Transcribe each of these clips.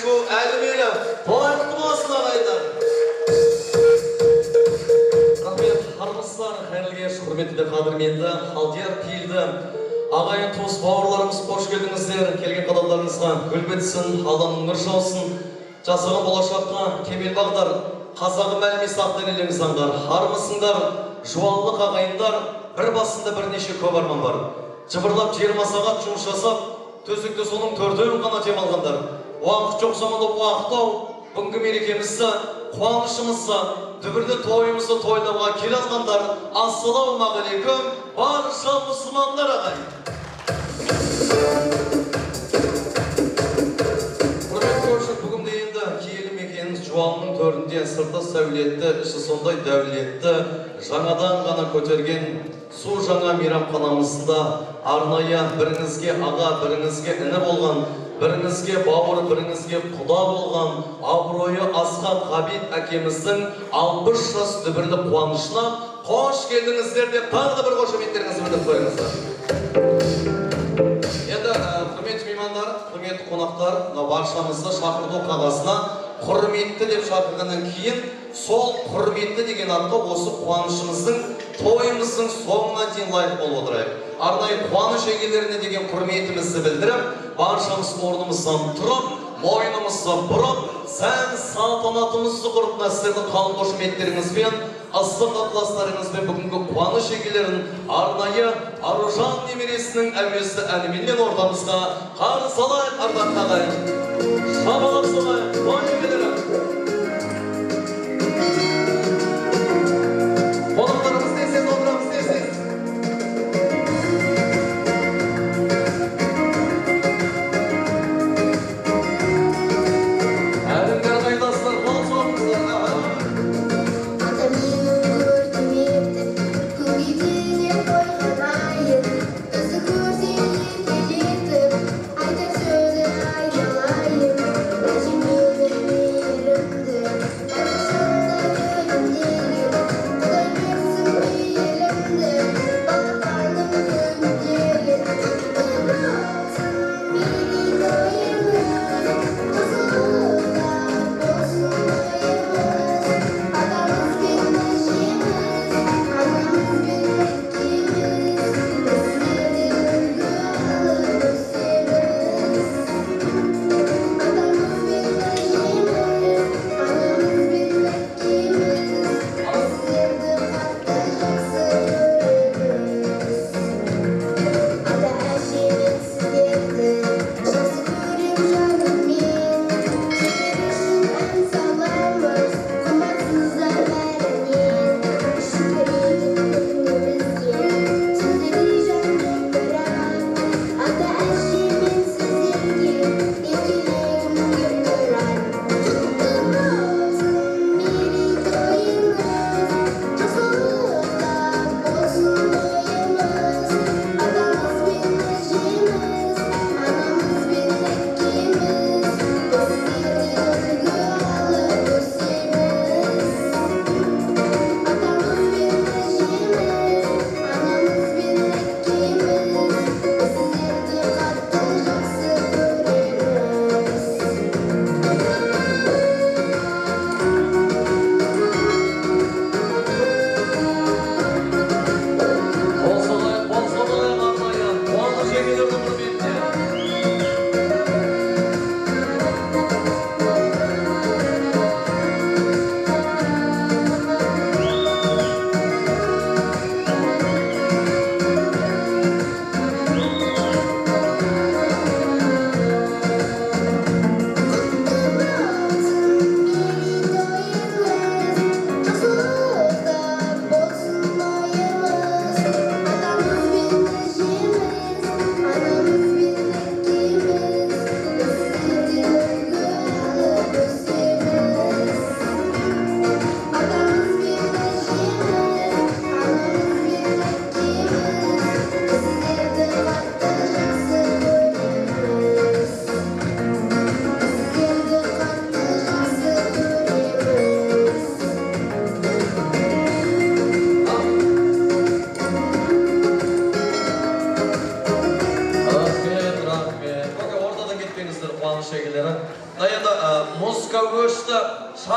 Шу әлімелі тойқы болсын ағайындар. Рахмет, армысыздар, қайырлы кеш, құрметті қадірменді, халдер пейілді. Ағайын туыс бауырларымыз қош келдіңіздер. Келген қадамдарыңызға гүл бітсін, алданның нұр жаусын. Жасаған болашаққа кемел бағдар, қазағы мәлімес ақтанелеріңіз аңдар. Армысыңдар, жуанлық ағайындар, бір басында бірнеше көп арман бар. Жыбырлап 20 сағат жұмыс жасап, төсекте соның 4-ін ғана тем алғандар. Уақыт жоқ заманда уақыттау, бүгінгі мерекемізді, қуанышымызды, дүбірді тойымызды тойлауға келе алғандар. Ассалаумағалейкум, барша мұсылмандар ағайын. Бүгінде енді киелі мекеніміз Жуанның төрінде сырты сәулетті, іші сондай дәулетті, жаңадан ғана көтерген су жаңа мейрамханамызда арнайы біріңізге аға, біріңізге іні болған, біріңізге бауыр, біріңізге құда болған абыройы асқақ Ғабит әкеміздің 60 жас дүбірлі қуанышына қош келдіңіздер деп тағы да бір қошеметтеріңізді білдіріп қойыңыздар. Енді құрметті меймандар, құрметті қонақтар, баршамызды шақырту қағазына құрметті деп шақырғаннан кейін сол құрметті деген атқа осы қуанышымыздың, тойымыздың соңына дейін лайық болып отырайық. Арнайы қуаныш егелеріне деген құрметімізді білдіріп, баршамыз орнымыздан тұрып, мойнымызды бұрып, сән салтанатымызды құрып, сіздердің қалың қошеметтеріңізбен, ыстық ықыластарыңызбен бүгінгі қуаныш егелерін арнайы Аружан немересінің әуезді әніменен ортамызға қарсы алайық, ардақты ағайын. Шабалап салайық, той егелері. Қонақтарымыз тез-тез отырамыз, тез-тез. Әліңдер қайдасыздар, қол соғыңыздар.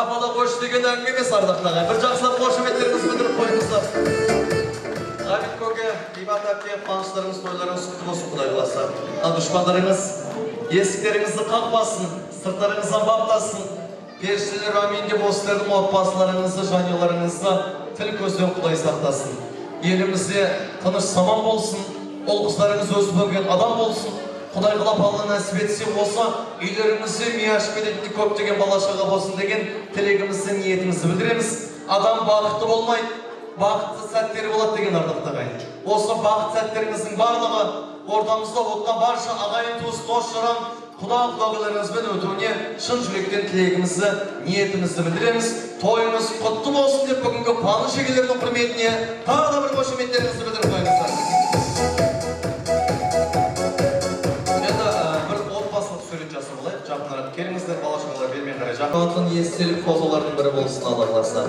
Sahada koş деген әңгіме емес ардақтағы. Bir жақсылап қошеметтеріңізді білдіріп қойыңыздар. Ғабит көке, Бейбат әпке, қуаныштарыңыз, тойларыңыз құтты болсын Құдай қаласа. Дұшпандарыңыз есіктеріңізді қақпасын, сырттарыңыздан баптасын. Періштелер амин деп осылардың отбасыларыңызды, жанұяларыңызды тіл көзден Құдай сақтасын. Елімізде тыныш заман болсын, ол қыздарыңыз өсіп өнген адам болсын. Құдай қалап Алла нәсіп етсе болса, үйлеріңізде мияш келетін көптеген бала-шаға болсын деген тілегімізді, ниетімізді білдіреміз. Адам бақытты болмайды, бақытты сәттері болады деген ардақтағы ағайын. Осы бақыт сәттеріңіздің барлығы ортамызда отқан барша ағайын туыс, дос жаран, құда-құдағиларыңызбен өтуіне шын жүректен тілегімізді, ниетімізді білдіреміз. Тойыңыз құтты болсын деп бүгінгі қуаныш егелердің құрметіне тағы да бір қошеметтеріңізді білдіріп қойыңыздар. Жақынарып келіңіздер, бала-шағалар бермен қарай жақынатын естелік фотолардың бірі болсын Алла қаласа.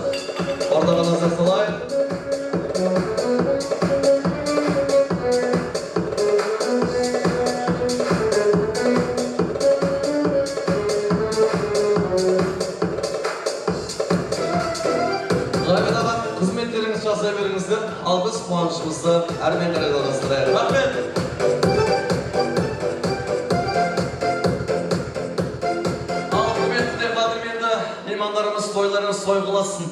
Ордаға назар салайық. Ғабит аға, қызметтеріңіз жасай беріңіздер, ал біз қуанышымызды әрмен қарай жалғастырайық. Рахмет! Меймандарымыз, тойларыңыз той қыласын.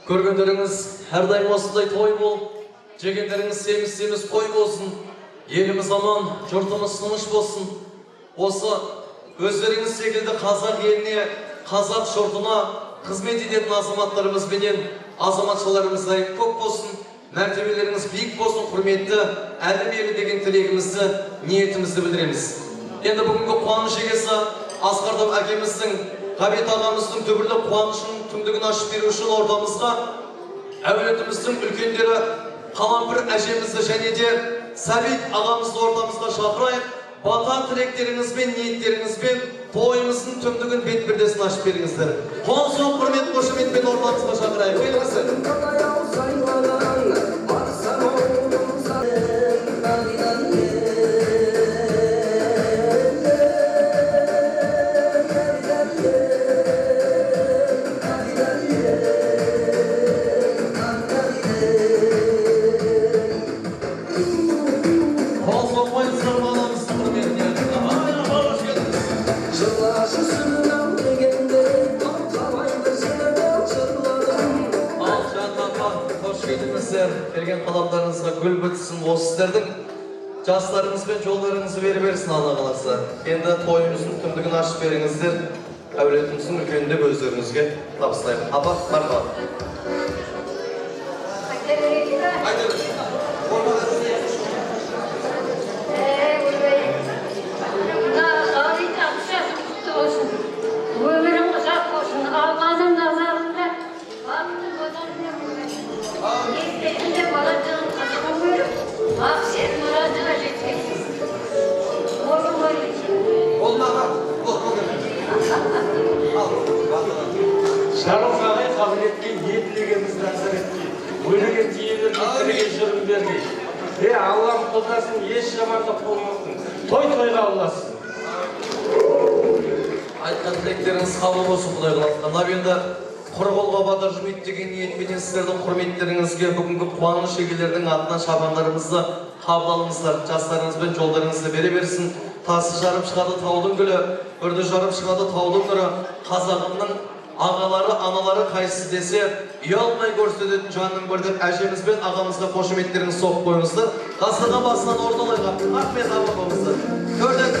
Көргендеріңіз әрдайым осындай той бол, жегендеріңіз семіз-семіз қой болсын. Еліміз аман, жұртымыз тыныш болсын. Осы өздеріңіз секілді қазақ еліне, қазақ жұртына қызмет ететін азаматтарымызбенен азаматшаларымыз көп болсын. Мәртебелеріңіз биік болсын, құрметті, әлі-мейлі деген тілегімізді, ниетімізді білдіреміз. Енді бүгінгі қуаныш егесі Асқардап әкеміздің, Ғабит ағамыздың түбірлі қуанышының түңдігін ашып беру үшін ортамызға әулетіміздің үлкендері Қалампыр әжемізді және де Сәбит ағамызды ортамызға шақырайық. Бата тілектеріңізбен, ниеттеріңізбен тойымыздың түңдігін бет-бірдесін ашып беріңіздер. Қонсын құрмет қошеметпен ортамызға шақырайық. Келіңіздер. Келген қаламдарыңызға гүл бітсін, осы сіздердің жастарыңызбен жолдарыңызды беріп берсін Алла қаласа. Енді тойымыздың түңдігін ашып беріңіздер, әулетіміздің үлкенді өздеріңізге табыстайық. Апа, мархабат. Жарылғағай қабілетке етілегемізді әсір етпей, өліге тиелерге тіріге жүрін бермей. Аллам қолдасын, еш жамандық болмасын, той-тойға алласын. Айтқан тілектеріңіз қабыл болсын Құдай қаласа. Енді құр қолға батыр жұмет деген ниетпенен сіздердің құрметтеріңізге бүгінгі қуаныш егелердің атынан шабандарымызды қабыл алыңыздар. Жастарыңызбен жолдарыңызды бере берсін. Тасы жарып шығады таудың гүлі, үрді жарып шығады таудың нұры. Қазағымның ағалары, аналары қайсы десе, ұялмай көрсететін жанның бір деп әжемізбен ағамызға қошеметтеріңіз соғып қойыңыздар. Дастархан басынан ордалайға. Рахмет ағамызды. Көрдік.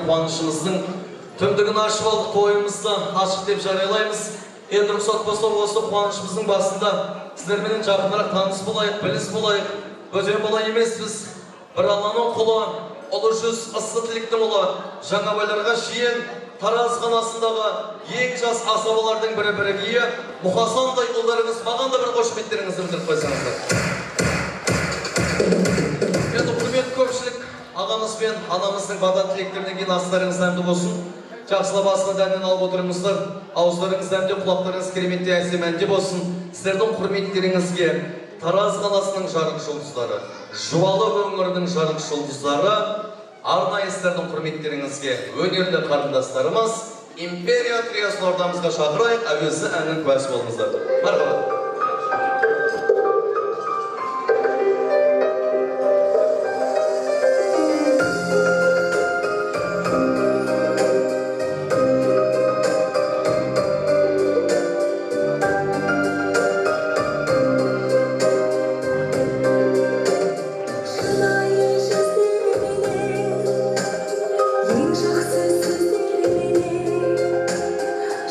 Қуанышымыздың түңдігін ашып алдық, тойымызды ашық деп жариялаймыз. Енді рұқсат болса осы қуанышымыздың басында сіздерменен жақынырақ таныс болайық, біліс болайық. Бөтен бала емеспіз. Бір Алланың құлы, ұлы жүз ыссы тілектің ұлы, Жаңабайларға шейін Тараз қаласындағы ең жас асабалардың бірі бірегейі Мұхасандай ұлдарыңыз маған да бір қошеметтеріңізді білдіріп қойсаңыздар. Енді құрметті көпшілік, ағамыз бен анамыздың бата тілектерінен кейін астарыңыз дәмді болсын. Жақсылап асына дәмнен алып отырыңыздар. Ауыздарыңыз дәмде, құлақтарыңыз кереметте әсем әнде болсын. Сіздердің құрметтеріңізге Тараз қаласының жарық жұлдыздары, Жуалы өңірінің жарық жұлдыздары, арнайы сіздердің құрметтеріңізге өнерлі қарындастарымыз Империя триясын ордамызға шақырайық, әуезі әннің куәсі болыңыздар. Мархабат.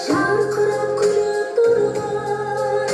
Жарқырап күліп тұрған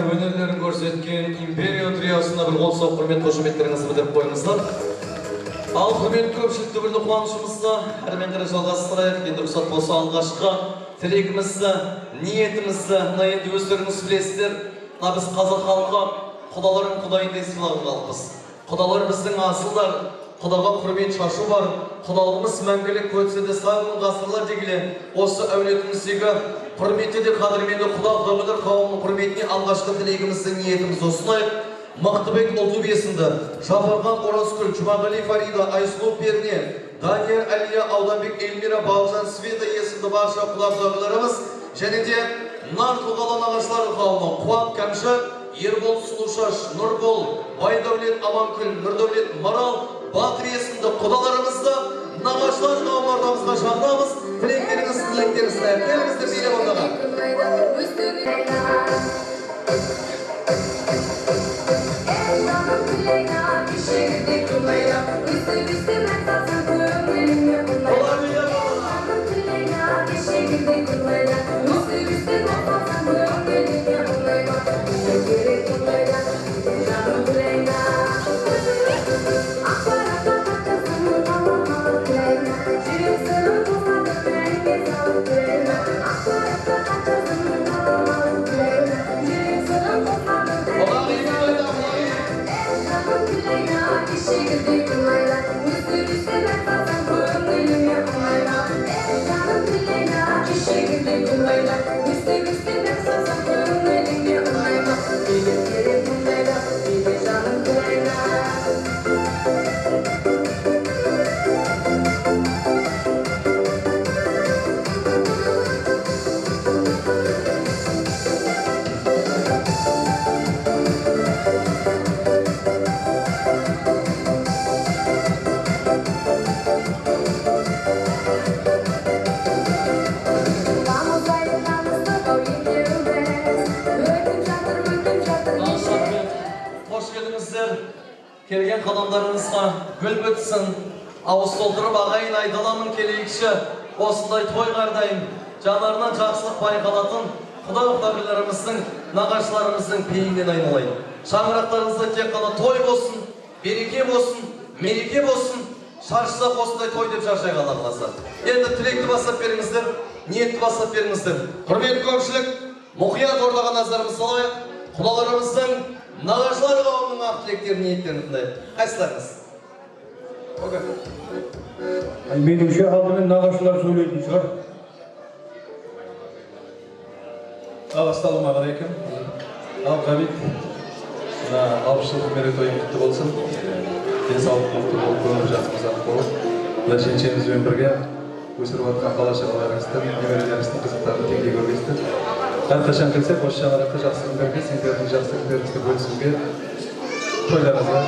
Өнерлерін көрсеткен Империя триосына бір қол соқ құрмет қошеметтеріңізді білдіріп қойыңыздар. Ал құрметті көпшілікті білді қуанышымызды әрмен қарай жалғастырайық. Енді рұқсат болса алғашқы тілегімізді, ниетімізді, мына енді өздеріңіз білесіздер, мына біз қазақ халқы құдаларын құдайындай сыйлаған халықпыз. Құдалар біздің асылдар, құдаға құрмет шашу бар, құдалығымыз мәңгілік өтсе де сан ғасырлар дегеле осы әулетіміздегі құрметті де қадірменді құда құдағыдар қауымның құрметіне алғашқы тілегімізді ниетімізді ұсынайық. Мақтыбек Ұлтубесінді, Жапархан Оразкүл, Жұмағали Фарида, Айсұлу Перне, Данияр Әлия, Ауданбек Эльмира, Бауыржан Света есімді барша құда құдағыларымыз және де нар тұлғалы нағашылар қауымы Қуат Кәмші, Ербол Сұлушаш, Нұрбол, Байдәулет Аманкүл, Нұрдәулет Марал, Батыр есімді құдаларымызды нағашылар қауымларымызға шақырамыз. Тілектеріңізді әпкеліңізді бере болдыға. Келген қадамдарыңызға гүл бітсін, ауыз толтырып ағайын айдаламын келейікші, осындай той қардайым, жанарынан жақсылық байқалатын құда құдағиларымыздың, нағашыларымыздың пейінен айналайын. Шаңырақтарыңызда тек қана той болсын, береке болсын, мереке болсын, шаршысақ осындай той деп шаршай қалағыласа. Енді тілекті бастап беріңіздер, ниетті бастап беріңіздер. Құрметті көпшілік, мұқият ордаға назарымыз салайық, құдаларымыздың нағашылар қауымның ақ тілектерін ниеттерін тыңдайық. Қайсыларыңыз? Меніңше алдымен нағашылар сөйлейтін шығар. Ассалаумағалейкум. Ал Ғабит, мына 60 жылдық мерейтойың құтты болсын. Денсаулық мықты болып, өмір жасыңыз ақ болып, шешеңізбен бірге өсіріп жатқан бала-шағаларыңыздың, немерелеріңіздің қызықтарын теңдей көргейсіздер. Әрқашан келсек, осы шаңырақта жақсылығыңызға, сендердің жақсылықтарыңызды бөлісуге, тойларыңызға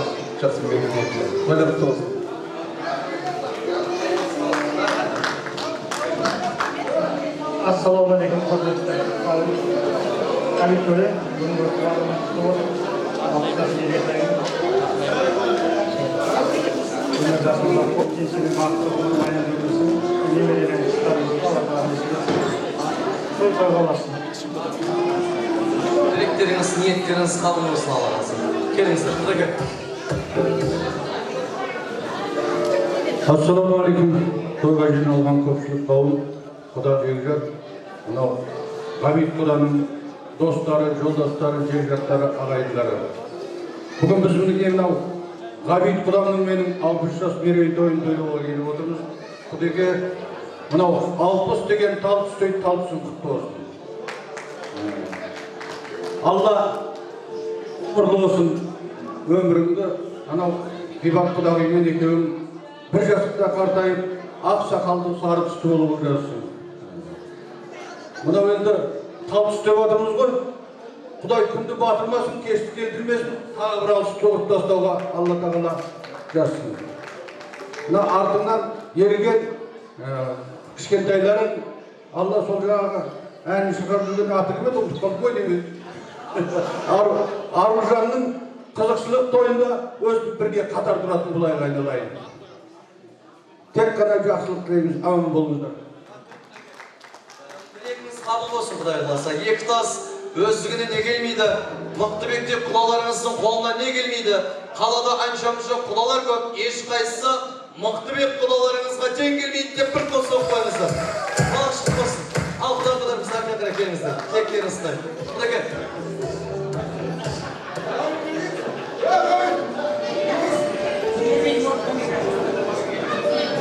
жақсылығын беруге. Тойлар құтты болсын. Assalomu alaykum, hurmatli Hamid To'la, bugungi o'rtoqlarimiz to'g'ri, alqishlarga yetaylik. Buni dasturlar ko'pchilik maqsadini bayon etsin. Nimalarni istarmiz, Alloh qo'llasin. Dilekleriniz, niyetleriniz kabul olsun Allah razı olsun. Geliniz, burada gel. Assalamu alaikum. To'yga jino'lgan ko'pchilik qavm, Xudo bergan. Mынау Ғабит Құданың достары, жолдастары, жекжаттары, ағайындары. Бүгін біз мінекей мынау Ғабит Құданың менің 60 жас мерейтойын тойлауға келіп отырмыз. Құдеке, мынау 60 деген тал түстейді, тал түсін құтты болсын. Алла құрлы болсын өміріңді, анау Ғибат Құдағимен екеуің бір жасықта қартайып, ақ сақалды сары түсті болып жүрсің. Мынау енді тал түс деп отырмыз ғой. Құдай күнді батырмасын, кешті келтірмесін, тағы бір алыс тоғырып тастауға Алла тағала жазсын. Мына артыңнан ерген кішкентайларын Алла сол жаңағы әнін шығарып жүрген аты кім еді, ұмытып қалып қой деймін. Аружанның қызықшылық тойында өстіп бірге қатар тұратын бұлайға айналайын. Тек қана жақсылық тілейміз, аман болыңыздар. Kabul olsun Құдай қаласа. Екі тас өздігіне не келмейді, Мықтыбекте құлаларыңыздың қолына не келмейді, қалада анша-мұнша құлалар көп, ешқайсысы Мықтыбек құлаларыңызға тең келмейді деп бір қос оқпаңыздар. Балықшық болсын. Ал Құдай қыдар біз арқа қара келіңіздер. Тектеріңіздер. Құдай кел.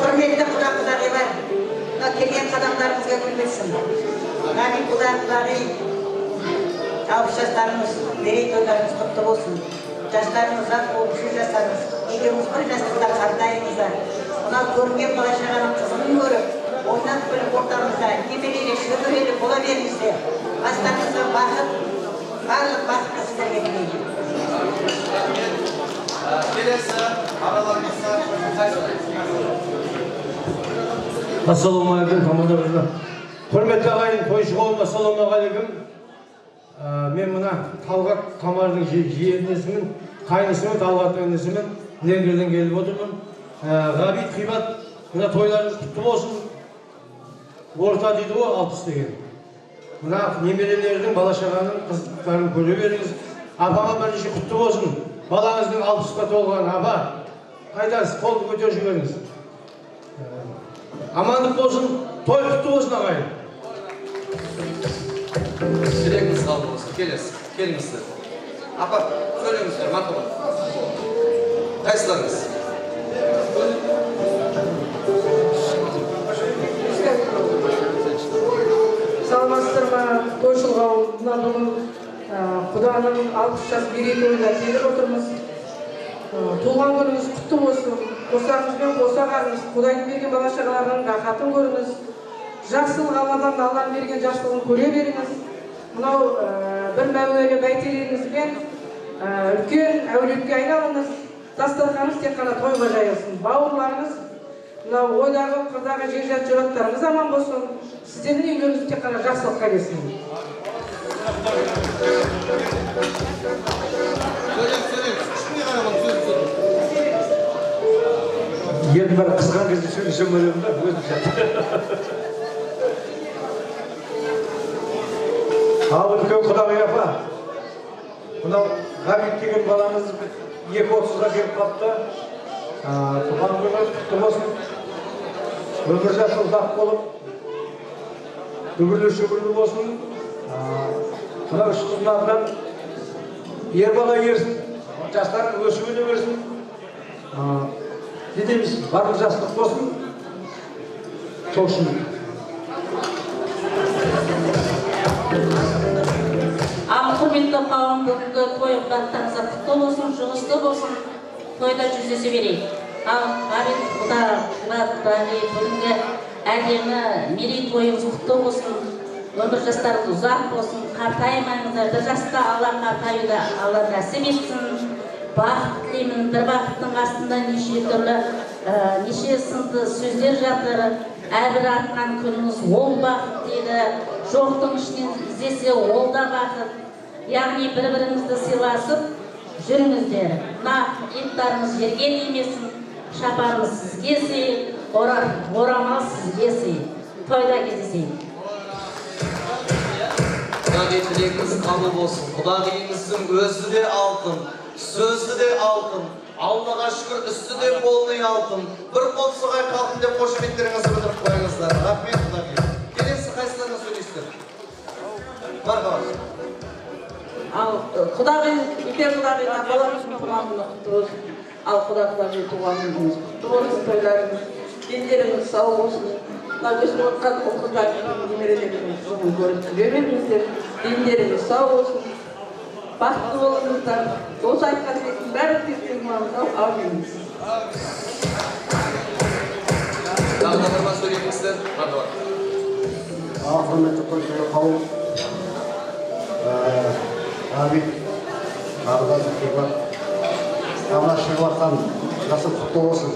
Құрметті құда-құдағилар, келген қадамдарыңызға күлмесін. Ғабит Құдағи, 60 жастарыңыз, мерейтойларыңыз құтты болсын. Жастарыңыз ұзақ болып жүр жасарыңыз, екеуіңіз бір жастықта қартайыңыздар. Мынау көрінген бала-шағаның қызығын көріп, ойнап күліп ортамызда немерелі, шөберелі бола беріңіздер. Бастарыңызға бақыт, барлық бақытты сіздерге тілеймін. Келесі араларыңызда Assalomu alaykum, komandorlar. Hurmatli ағайын, тойшы қауым, ассалаумағалейкум. Мен мына Талғат Тамардың жиенесімін, қайнысымын, Талғат інісімін, Леңгерден келіп отырмын. Ғабит Ғибат, мына тойларыңыз құтты болсын. Орта дейді ғой, 60 деген. Мына немерелердің, бала-шағаның қызықтарын көре беріңіз. Апаға бірінші құтты болсын. Балаңыздың 60-қа толған апа. Қайдасыз, қолды көтеріп жіберіңіз. Амандық болсын, той құтты болсын ағайын. Dilekiniz kabul olsun. Gelіңіздер. Апа, söylеңіздер, мақұл. Қайсыларыңыз? Саламатсыздар ма, тойшыл қауым, мына бүгін Құданың 60 жас мерейтойына келіп отырмыз. Туған күніңіз құтты болсын. Қосағыңызбен қосағаныңыз, Құдайдың берген бала-шағаларының рахатын көріңіз. Жақсылық Алладан Алланың берген жақсылығын көре беріңіз. Мынау бір мәуелі бәйтерегіңізбен үлкен әулетке айналыңыз. Дастарханыңыз тек қана тойға жайылсын. Бауырларыңыз, мынау ойдағы, қырдағы, жер-жат жұраттарыңыз аман болсын. Сіздердің үйлеріңіз тек қана жақсылыққа келсін. Енді бір қызған кезде сөйлесем өлемін да, өзім жатыр. Ал үлкен Құдағи апа, мынау Ғабит деген балаңыз 2:30-ға келіп қалыпты. Туған күніңіз құтты болсын. Өмір жасы ұзақ болып, үгірлі-шүгірлі болсын. Мына үш қыздардан ер бала ерсін, жастарын өсіп өне берсін. Не дейміз, барлық жастық болсын. Сол үшін. қауым бүгінгі той құдаттарыңызға құтты болсын, жұғысты болсын, тойда жүздесе берейік. Ал Ғабит құдағи бүгінгі әдемі мерейтойыңыз құтты болсын, өмір жастарыңыз ұзақ болсын, қартаймаңыздар, бір жаста Алла қартаюды Алла нәсіп етсін. Бақыт тілеймін, бір бақыттың астында неше сынды сөздер жатыр. Әрбір артқан күніңіз ол бақыт дейді, жоқтың ішінен іздесе ол да бақыт. Яғни бір-біріңізді сыйласып жүріңіздер. Мына иттарыңыз жерге тимесін, шапаныңыз сізге сый, орамал сізге сый. Тойда кездесейік. Құдағи тілегіңіз қабыл болсын. Құдағиыңыздың өзі де алтын, сөзі де алтын, Аллаға шүкір үсті де болмай алтын. Бір қолсығай қалқын деп қошеметтеріңізді білдіріп қойыңыздар. Рахмет құдағи. Келесі қайсыларына сөйлейсіздер? Мархабат. Ал құдағи, ипек құдағи баламыздың туған күні құтты болсын. Ал құдағи туған күніңіз құтты болсын, тойларыңыз, дендеріңіз сау болсын. Мына өсіп отқан ұл-қыздарыңыздың немерелеріңіз соны көріп жүре беріңіздер. Дендеріңіз сау болсын. Бақытты болыңыздар. Осы айтқан тілектің бәрі тез маңызды амин. Тағдырма сөйлейміздер. Құрметті қойшылы қауым, Ғабит, Ардазы Қиғат, Алла шығыватқан жасы құтты болсын,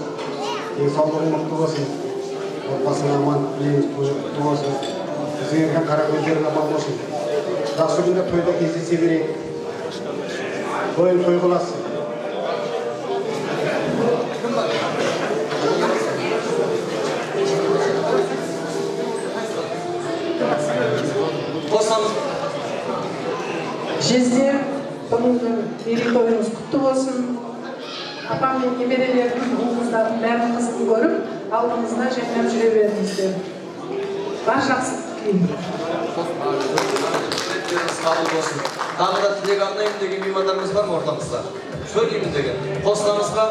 денсаулығың мықты болсын, отбасың аман, үйіңіз құтты болсын, біздің ерген қара көздерің аман болсын. Жақсы күнде тойда кездесе берейік. Тойын той қыласың. Жездер, бүгінгі мерейтойыңыз құтты болсын. Апам мен немерелердің, ұл-қыздардың бәрін қызығын көріп, алдыңызда жайнап жүре беріңіздер. Бар жақсылық тілеймін. Қабыл болсын. Тағы да тілек арнаймын деген меймандарымыз бар ма ортамызда? Сөйлеймін деген. Қосынамызға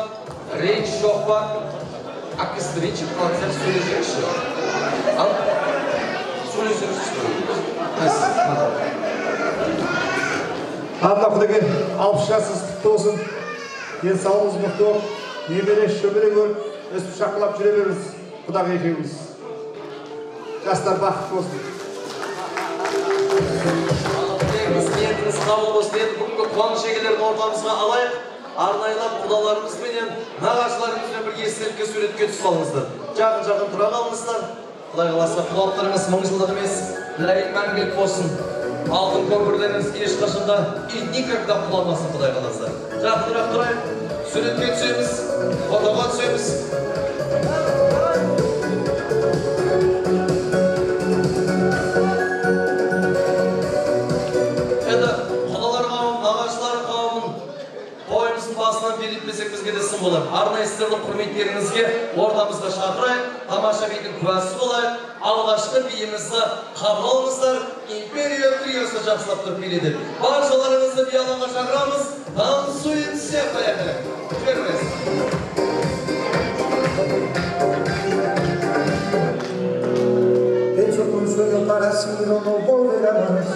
рейч жоқ па? Акыс рейчі қалатсақ сөйлесеңізші. Ал? Сөйлесеңізші. Алла құдағи 60 жасыңыз құтты болсын. Денсаулығыңыз мықты болып, немере шөбере көріп, өсіп шақылап жүре беріңіз. Құдағи екеуміз. Жастар бақытты болсын. Ниетіңіз қабыл болсын. Енді бүгінгі қуаныш егелерін ортамызға алайық. Арнайлап құдаларымызбенен, нағашыларымызбен бір естелікке суретке түсіп алыңыздар. Жақын тұра қалыңыздар. Құдай қаласа құдалықтарыңыз мың жылдық емес, мәңгілік болсын. Алтын көпірлеріңіз ешқашанда никогда құланмасын, Құдай қаласа. Жақынырақ тұрайық, суретке түсеміз, фотоға түсеміз. Басынан беретпесек бізге де сын болар. Арнайы сіздердің құрметтеріңізге ортамызға шақырайық, тамаша бидің куәсі болайық. Алғашқы биімізді қабыл алыңыздар, империя триосы жақсылап тұрып биледі. Баршаларыңызды би алаңға шақырамыз, танцует все, поехали. Жіберіңіз. Hecho con sueño para siempre no volverá más.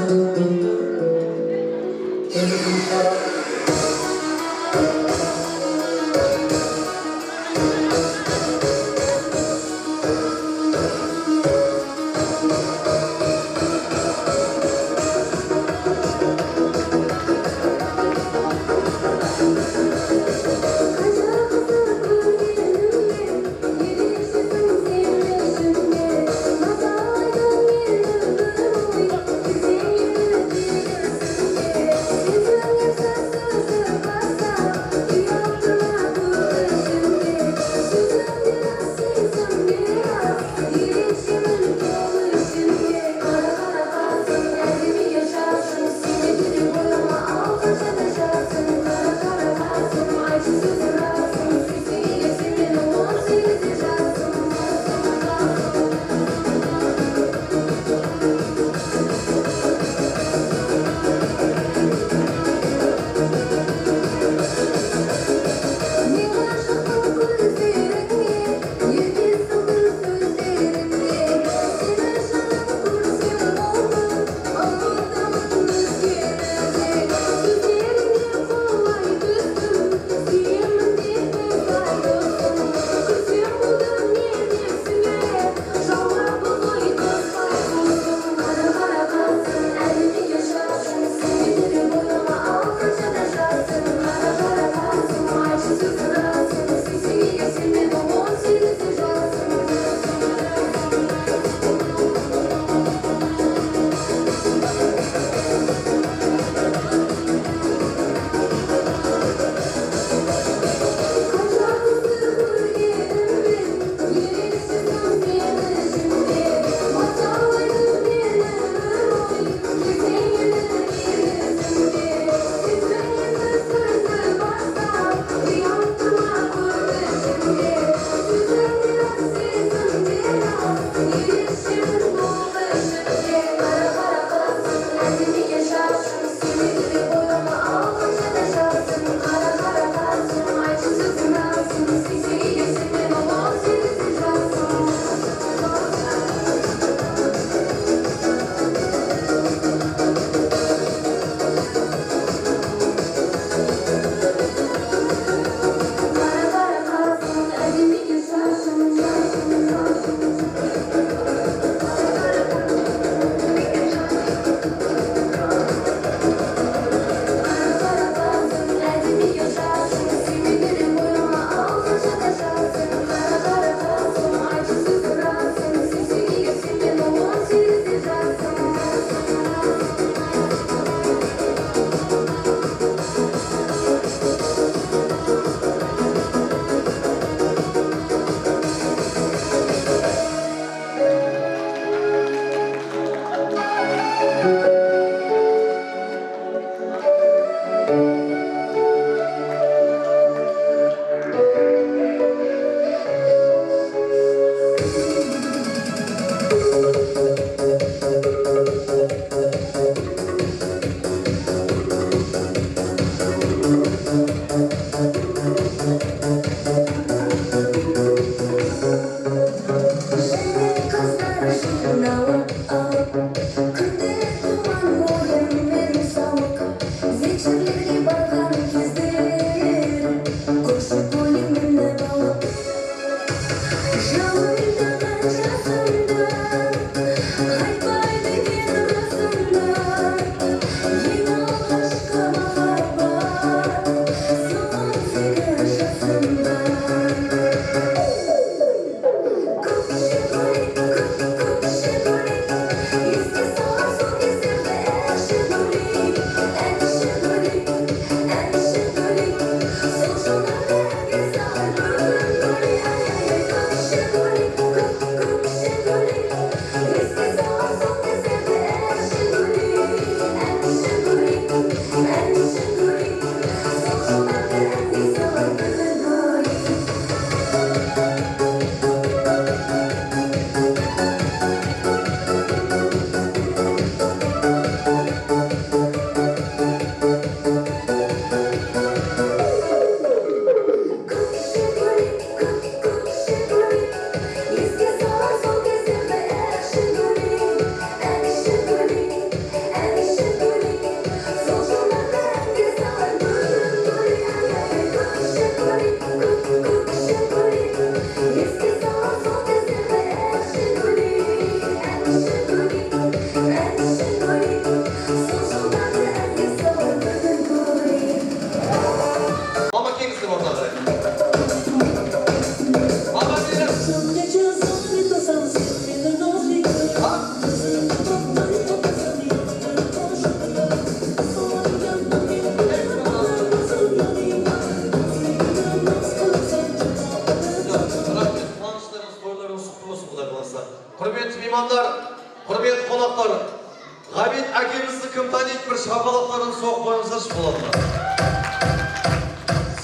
Şapalakların soğuk boyunuzda çıpılatlar.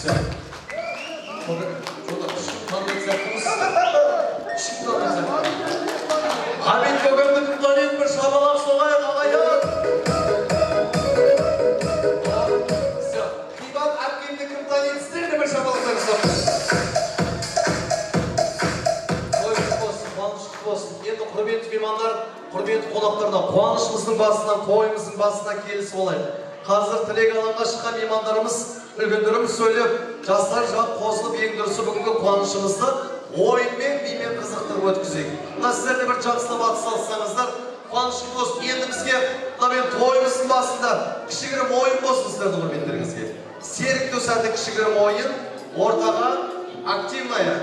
Sen. Şurada ışıktan geçecektiniz. Işıktan geçecektiniz. Hamid Gökem'de kutlar etmiş şapalak soğaya kağayın. Sen. Kıybat Akkim'de kutlar etsinler de bir şapalakları soğuk. Енді құрметті меймандар, құрметті қонақтардан қуанышымыздың басынан, тойымыздың басынан келісіп олайық. Қазір тілек алаңға шыққан меймандарымыз, үлкендеріміз сөйлеп, жастар жақ қосылып ең дұрысы бүгінгі қуанышымызды ойынмен, бимен қызықтырып өткізейік. Мына сіздер де бір жақсылап атсалыссаңыздар, қуанышым болсын. Енді бізге мына тойымыздың басында кішігірім ойын болсын сіздердің құрметтеріңізге. Серікті өсәді кішігірім ойын, ортаға активная,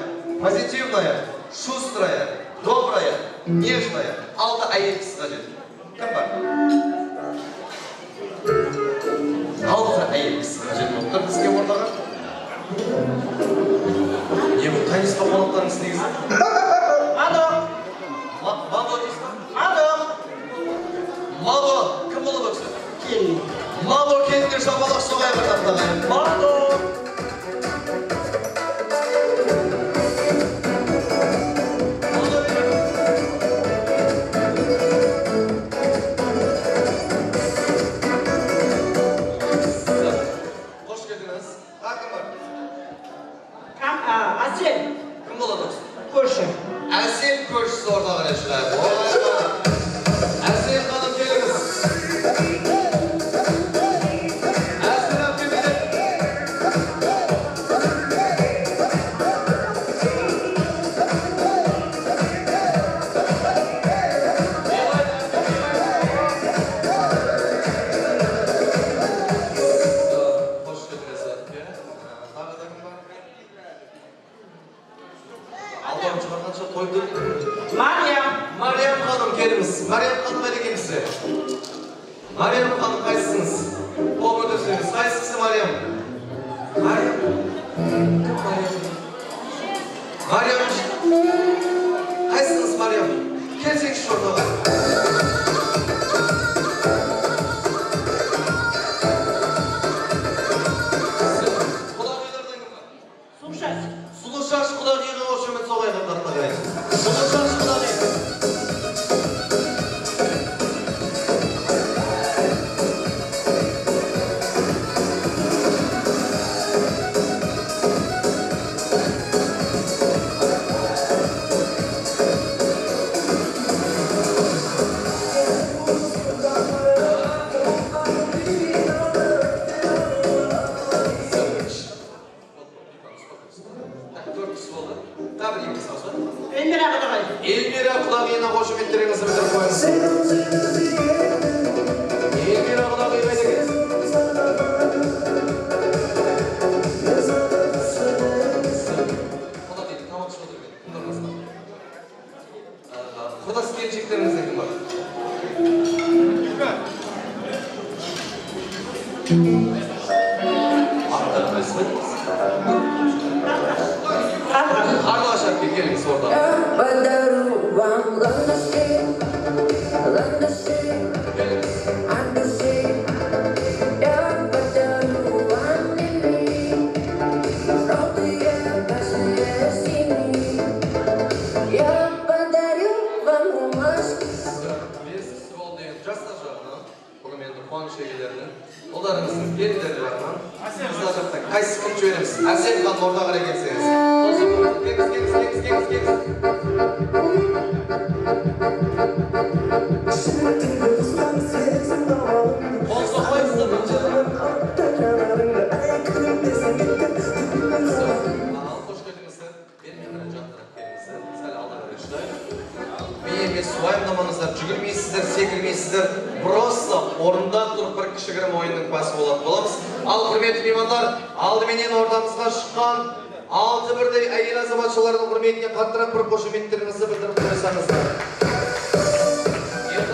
позитивная, шустрая, добрая, нежная, алды әйел кісі қажет. Кім бар? Алды әйел кісі қажет болып тұр бізге ортаға. Не бұл тайныспа қонақтарыңыз негізі? Мадо! Мадо дейсіз ба? Мадо! Мадо, кім болып өтсін? Келін. Мадо келіндер шапалақ соғай бір тақтаға. Мадо! Әсел көршісі орта қарайшылар. Әсел қаным келіңіз. Әсел әпке беді. Қош келдіңіз әпке. Тағы да кім бар? Allah'ım çıkartança toydu. Meryem Hanım geliniz. Meryem Hanım ne gelirse. Meryem Hanım kaysınız? O ödesiniz. Kaysınız Meryem? Meryem. Meryem. Kaysınız Meryem? Gelsin şurada. Sulu şarj kulağını yine o şömet soğaya kadar da gayet. Sulu şarj kulağını yine. Elmira kulağına hoşumetlerinizi bitirip koyunuz. Elmira kulağına geliniz. Koda değil, tamam şurada bir. Bunlar nasıl? Kodası gelecekleriniz kim var? Aktarım esmediniz. Arkadaşlar bir gelin oradan. Olarınızın gerileri жағынан Kızlar жақта қайсы кім жөнеміз? Әсел хан орта қарай келсеңіз. Келіңіз. Қол соқпайсыздар қош келдіңіздер. Бермен жақтырып келіңіздер. Сәл алға қарайшылай. Бейеме суайымдамаңыздар, жүгірмейсіздер, секірмейсіздер. Просто орындан тұрып бір кішігірім ойынның басы боламыз. Ал құрметті меймандар, алдыменен ортамызға шыққан 6 бірдей әйел азаматшалардың құрметіне қаттырақ бір қошеметтеріңізді білдіріп қойсаңыздар. Енді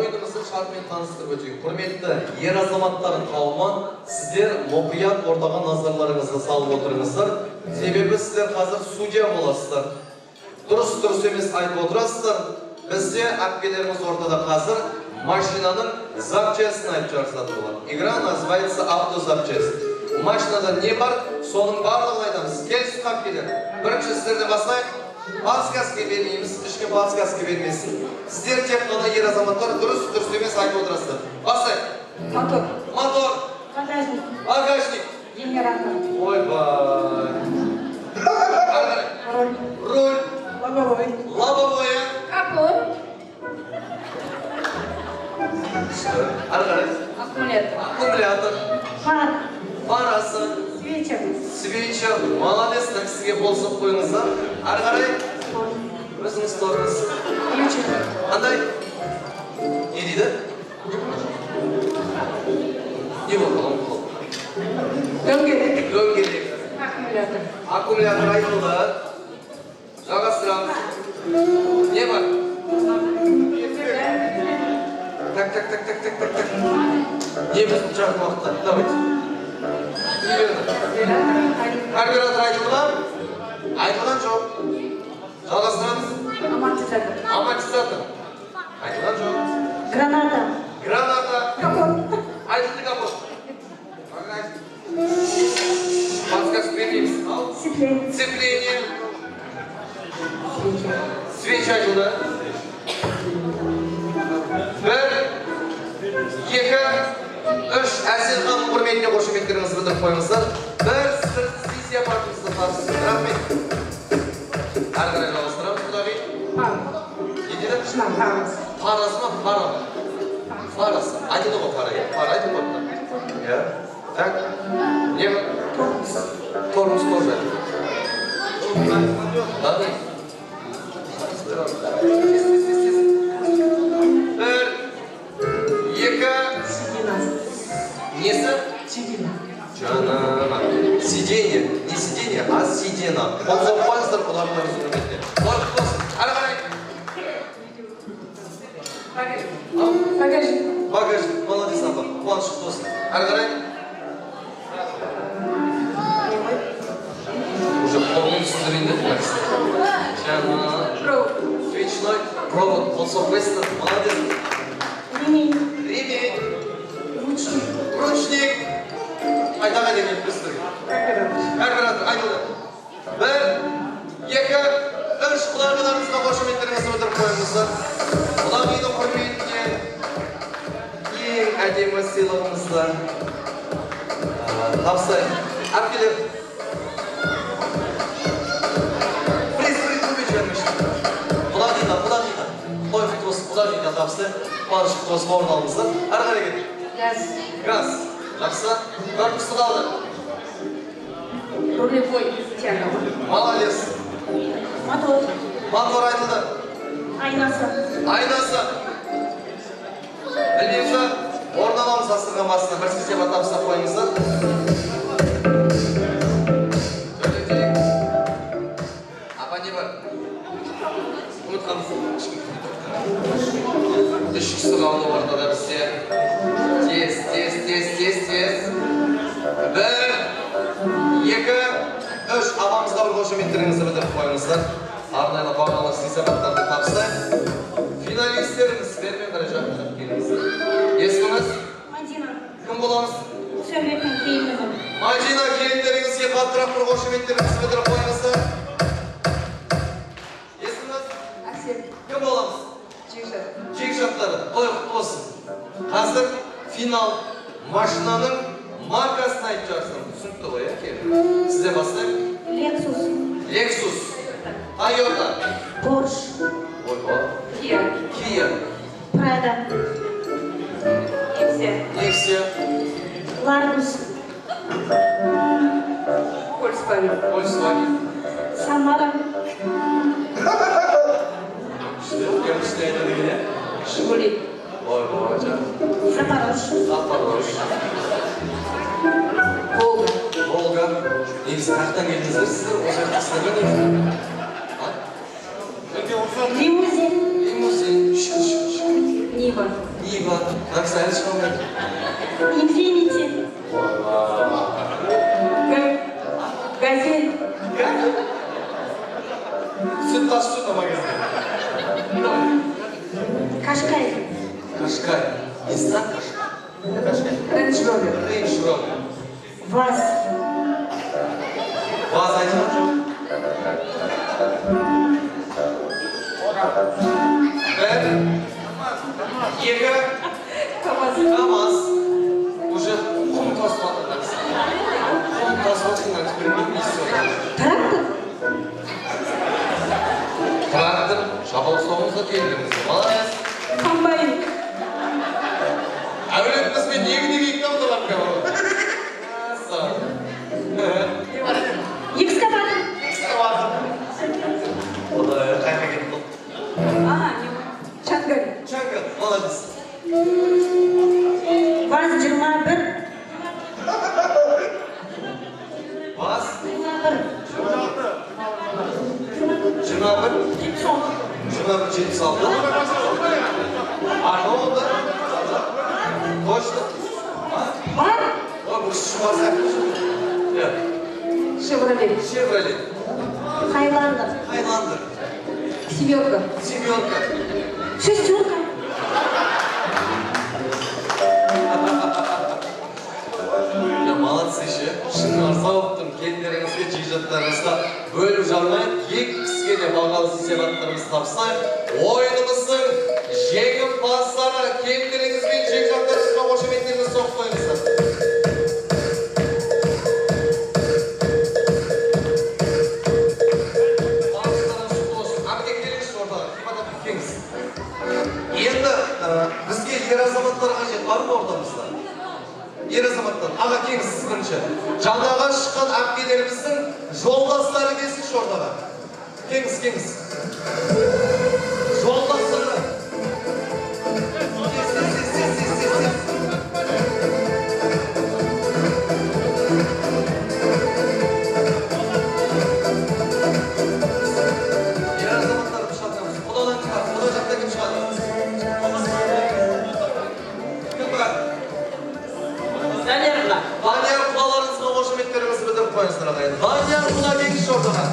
ойынымыздың шартымен таныстырып өтейік. Құрметті ер азаматтардың қауымы, сіздер мұқият ортаға назарларыңызды салып отырыңыздар. Себебі сіздер қазір судья боласыздар. Дұрыс емес айтып отырасыздар. Бізде әпкелеріміз ортада қазір машинаның запчастьін айтып жарысады болады. Игра называется автозапчасть. Машинада не бар, соның барлығын айтамыз. Келіс қап келер. Бірінші сіздерді басайық. Подсказка бермейміз, ішке подсказка бермесін. Сіздер тек қана ер азаматтар дұрыс емес айтып отырасыздар. Басайық. Мотор. Багажник. Генератор. Ойбай. Руль. Лобовое. Капот. Аккумулятор. Фар. Фарасы. Свеча. Свеча. Молодец, так сізге болсын қойыңыздар. Ары қарай. Өзіңіз торыңыз. Қандай? Не дейді? Не болды? Дөңгелек. Дөңгелек. Аккумулятор. Аккумулятор айтылды. Жалғастырамыз. Не бар? Так. Не біз бұл жағын уақытта? Давайте. Карбюратор айтылды ма? Айтылған жоқ. Жалғастырамыз. Амортизатор. Амортизатор. Айтылған жоқ. Граната. Капот. Айтылды капот. Подсказку бермейміз. Сцепление. Свеча айтылды. Бір, екі, үш, Әселханның құрметіне қошеметтеріңізді білдіріп қойыңыздар. Бір сый апартымызды табыстық. Рахмет. Әрі қарай жалғастырамыз, құдағи. Не деді? Парасы ма? Пара. Парасы. Айтылды ғой пара, иә? Пара айтылды ғой. Иә. Так. Не бар? Тормоз тоже. Ладно. Бір, екі, несі? Жанама. Сиденье. Не сиденье, а сидена. Қолзап қойыңыздар, құлағыларыңыз үрметте. Құлақ болсын. Әрі қарай. Багажник. Молодец, апа. Қуаныш болсын. Әрі қарай. Уже полный сіздерінде тұрмайсыз. Жанама. Свечной провод. Қолсап қойсыздар. Молодец. Ремень. Ручник. Айтаға деген біздерге. Карбюратор. Айтылды. Бір, екі, үш, құлағыларыңызға қошеметтеріңізді білдіріп қойыңыздар. Құлағының құрметіне ең әдемі сыйлығымызды тапсырайық. Әпкелер. Приз көбейт Құлағына. Қой құтты болсын, құлағына тапсы. Қуаныш құтты болсын, орын алыңыздар. Әрі қарай кетіп. Газ. Жақсы. Корпусты қалды. Рулевой тяговый. Молодец. Мотор айтылды. Айнасы. Білмеймізі, орын аламыз астырған басына. Бір сізде батапсына қойыңыздар. Төлетейік. Апа не бар? Ұмытқаныз. Үш кісі қалды орында да бізде. Тез. Бір, екі, үш. Апамызға бір қошеметтеріңізді білдіріп қойыңыздар. Арнайлы бағалы сый-сапаттарды тапсы. Финалистеріміз бермен бірі жақын келіңіз. Есіміңіз? Мадина. Кім боламыз? Сөйлейтін кейінімін. Мадина келіндеріңізге қаттырақ бір қошеметтеріңізді білдіріп қойыңыздар. Есіміңіз? Әсел. Кім боламыз? Жекжаттары. Той құтты болсын. Қазір финал машинаның маркасын айтып жарсың. Түсінікті ғой, әке? Сізде бастайық. Lexus. Toyota. Porsche. Ойбай. Kia. Prada. Nexia. Largus. Volkswagen. Samara. Görmüşte ayda değil ya. Жигули. Ойбай, canım. Запорож. Volga. Негізі қаяқтан келдіңіздер сіздер? Осы жақсыларға не? Лимузин. Шық. Нива. Нива. Наксайын шығамайды. Инфинити. Газель. Süt taşı süt ama gezdi. Кашкай. Кашкай. Ровер. Range Rover. ВАЗ. Vaz aytgan жоқ. Bir, екі, КамАЗ. КамАЗ. Уже құм тасып жатырмыз. Құм тасып жатырмыз. Трактор. Трактор, шабалсауымызға келдіңіз. Молодец. Комбайн. Әулетімізбен неге икнамдылар кәу? Экскаватор. Құдай, қайқа кетті. Чангар. Чангар, молодец. ВАЗ 21. Vaz, 21. 21, 76. Arnavut da. Точно. Бар. О, bu şubat Evet. Шевролет. Chevrolet. Хайландер. Highlander. Семерка. Семерка. Шестерка. Ya молодцы еще. Шынар сауыптың келдеріңізге, жижаттарыңызға бөліп жармай, ек кісіге де бағалы сисебаттарымыз тапса, ойынымыздың жеңімпаздары келдеріңіз бен жекжаттарыңызға қошеметтеріңізді соғып қойыңыздар. Енді бізге ер азаматтар қажет бар ма ортамызда? Ер азаматтар, аға кеңіз сіз бірінші. Жаңаға шыққан әпкелеріміздің жолдастары келсінші ортаға. Кеңіз. Жолдастары. Ер азаматтар бір шатырымыз. Құдадан кім бар? Құда жақта кім шығады? Кім бар? Данияр құлаларыңызға қошеметтеріңізді білдіріп қойыңыздар ағайын. Данияр құла келіңізші ортаға.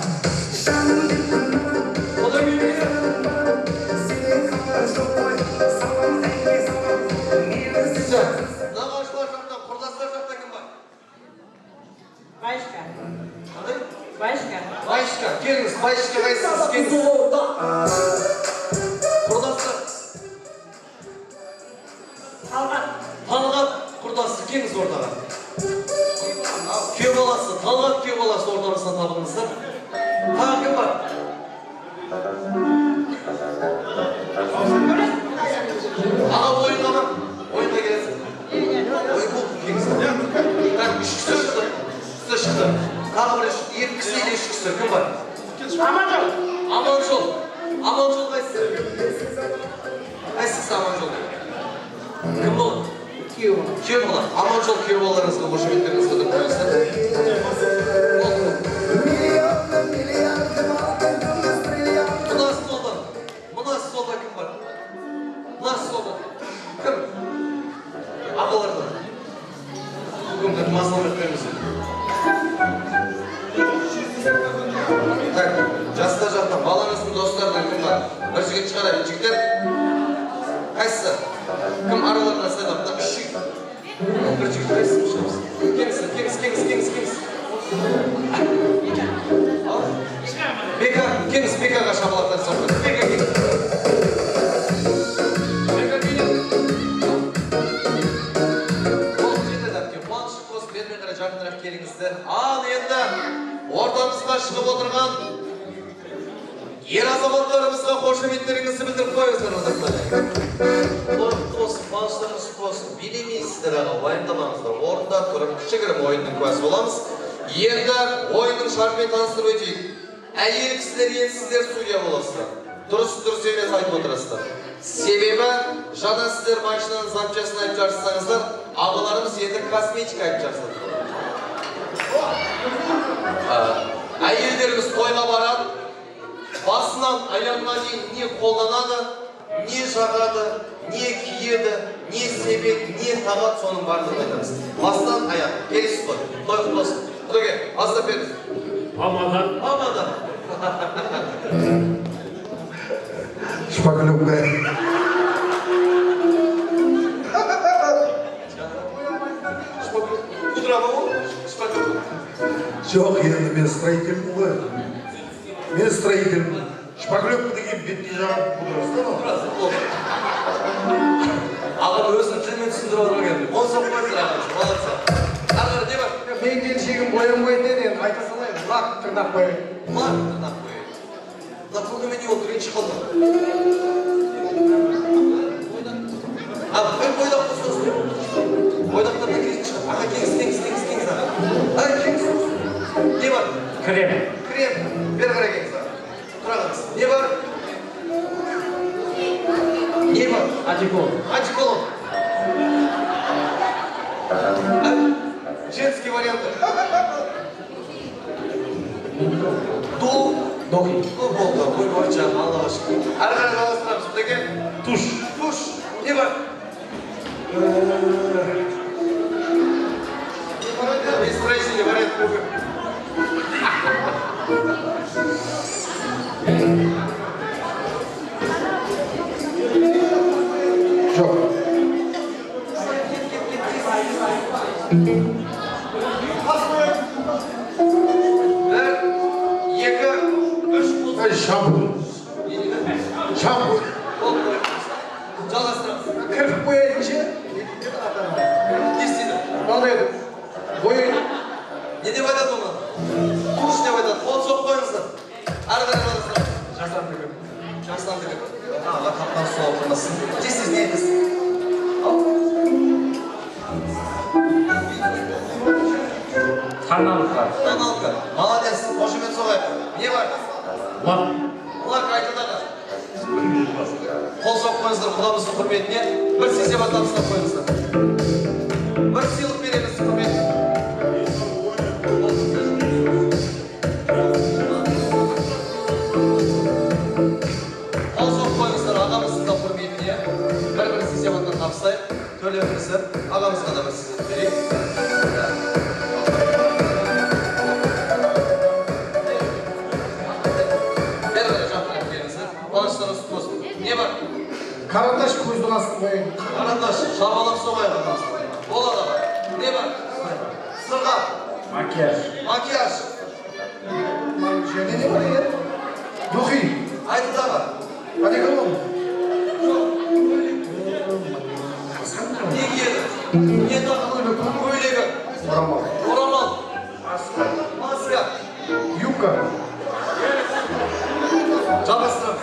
Құда келіңіз. Нағашылар жақтан, құрдастар жақта кім бар? Васька. Қандай? Васька. Васька, келіңіз, Васька қайсыңыз, келіңіз. Құрдастар. Талғат құрдасы, келіңіз ортаға. Күйеу баласы, Талғат күйеу баласы ортамыздан табылыңыздар. Тағы кім бар? Аға ойынға ма? Ойынға келесің. Ойын бұл, келіңіз. Үш кісі шықты. Тағы бір екі кісі или үш кісі, кім бар? Аманжол. Аманжол қайсысы? Қайсысы Аманжол? Кім бұл? Күйеу бала. Аманжол күйеу балаларыңызға қошеметтеріңізді білдіріп қойыңыздар. Мына столда кім бар? Мына столда. Кім? Ағалардан. Бүгінгі мазаламет қойыңыз. Так, жастар жақтан, балаңыздың достарынан кім бар? Бір жігіт шығарайын, жігіттер. Қайсысы? Кім араларынан сайлапта? Үш жігіт. Бір жігіт қайсысы шығамыз? Кеңіз. Бека, кеңіз Бекаға шабалаттан соқты. Бека келіңіз. Жақынырақ келіңіздер. Ал енді ортамызға шығып отырған ер азаматтарымызға қошеметтеріңізді білдіріп қойыңыздар. Қуаныштарыңыз болсын, билемейсіздер аға, уайымдамаңыздар. Орында тұрып, кішігірім ойынның куәсі боламыз. Енді ойынның шартымен таныстырып өтейік. Әйел кісілер сіздер судья боласыздар. Дұрыс емес айтып отырасыздар. Себебі жаңа сіздер машинаның запчасын айтып жарысаңыздар, ағаларымыз енді косметика айтып жарысады. Әйелдеріміз тойға барады, басынан аяғына дейін не қолданады, не жағады, не киеді, не себет, не тағат, соның барлығын айтамыз. Басынан аяқ, келесіз ғой, той құтты болсын. Құдеге, аздап беріңіз. Амадан. Шпаклюк бе. тұра ма ол? Жоқ, енді мен строительмін ғой. Мен строительмін. Шпаклевка деген бетте жағып отырасың. Ағам өзінің тілмен түсіндіріп отырған енді. Он соқ қойсың ағам, молодца. Ағыр, не бар? Мен келіншегім боянбайды енді айта салайын. Лақ тырнақ қояйын. Лақ тырнақ қояйын. Лақ көңіме не болды? Ренші қалды. Бойдақ қосыңыз. Бойдақтардан кезін шығып. Аға кеңіз аға. Аға кеңіз. Не бар? Крем. Крем. Бер қарай кеңіз аға. Тұрағыңыз. Не бар? Не бар? Одеколон. Женский варианты. Духи. Болды. Ой, бойынша, Аллаға шүкір. Ары қарай жалғастырамыз. Бұл екен? Туш. Не бар? Беспройсили вариант көгі. Жоқ. Шампунь. Жалғастырамыз. Кірпік бояйыншы. Естейді. Мынандай еді. Бойын. Не деп айтады оны? Туш деп айтады. Қол соқ қойыңыздар. Ары қарай жалғастырамыз. Жасандырып. Аға қапқан су алдырмасын. Тез не айтасың? Таналка. Молодец. Қошымен соғайық. Не бар? Лак айтылдағы. Қол соқ қойыңыздар құдамыздың құрметіне. Бір сесебат табыстап қойыңыздар. Бір сыйлық береміз құрметіне. Қол соқ қойыңыздар ағамыздың да құрметіне. Бір сесебаттан табыстайық. Төлемізді ағамызға да бір сесебат берейік. Не бар? Карандаш көздің астын қояйын. Карандаш, шабалап соғайық ағамызға. Болады аға. Не бар? Сырға. Макияж. Жерде не бар еді? Духи. Айтылды аға. Одеколон. Не киеді? Не тағылы? Көйлегі. Орамал. Маска. Юбка. Жалғастырамыз.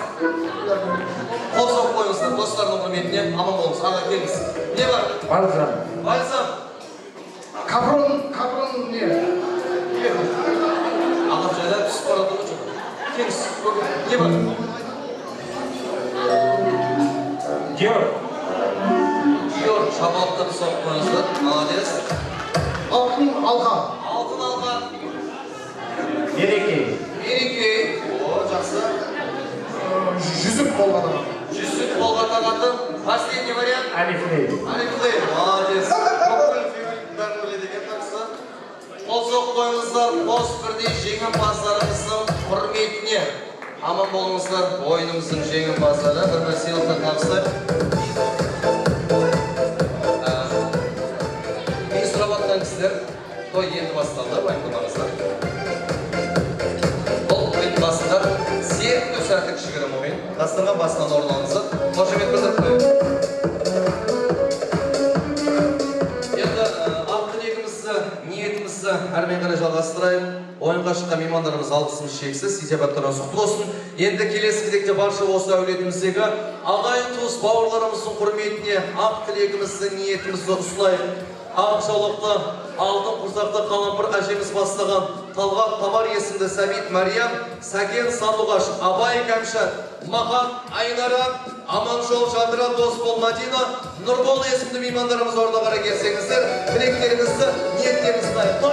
Қол соқ қойыңыздар, достардың құрметіне аман болыңыз. Аға келіңіз. Не бар? Бальзам. Капрон не? Ағам жайлар түсіп барады ғой жоқ. Келіңіз. Не бар? Диор. Шапалақтан соқ қойыңыздар. Молодец. Алтын алға. Алтын алға. Мереке. О, жақсы. Жүзік қолға. Жүзік қолға тағатын. Последний вариант. Алифлей. Молодец. Бүкіл фигуринтарын біледі екен таксы. Қол соқ қойыңыздар. Қос бірдей жеңімпаздарымыздың құрметіне. Аман болыңыздар. Ойынымыздың жеңімпаздары. Бір сыйлықты табыстайық. Мен сұрап атқан кісілер той енді басталды. Байқамаңыздар. Басында серікті сәттік кішігірім ойын. Дастарға басынан орналыңыздар. Қошемет білдіріп қойын. Енді ақ тілегімізді, ниетімізді әрмен қарай жалғастырайын. Ойынға шыққан меймандарымыз алғысымыз шексіз, сисепаттарына сұқты болсын. Енді келесі кезекте барша осы әулетіміздегі ағайын туыс бауырларымыздың құрметіне ақ тілегімізді, ниетімізді ұсынайық. Ақ жаулықты, алтын құрсақты қалампыр әжеміз бастаған Талғат Тамар есімді Сәбит Мәриям, Сәкен Сандуғаш, Абай Кәмшат, Махан Айнара, Аманжол Жадыра, Досбол Мадина, Нұрбол есімді меймандарымыз орда қара келсеңіздер, тілектеріңізді, ниеттеріңізді айтып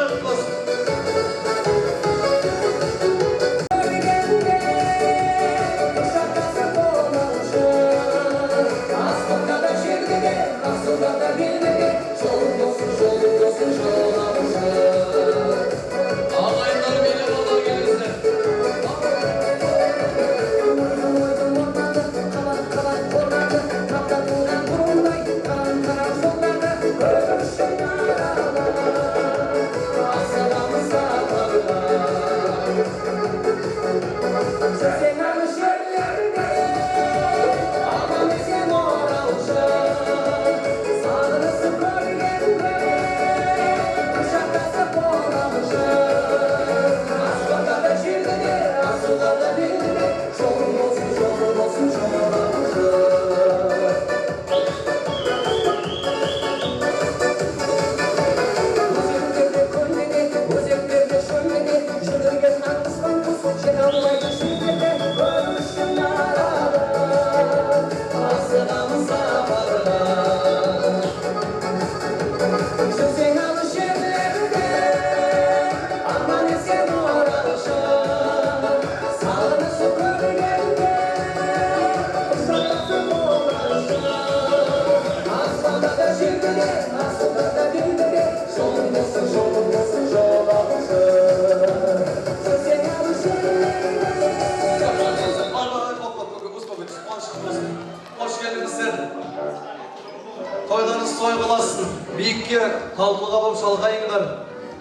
талқыға боп шалғайыңдар,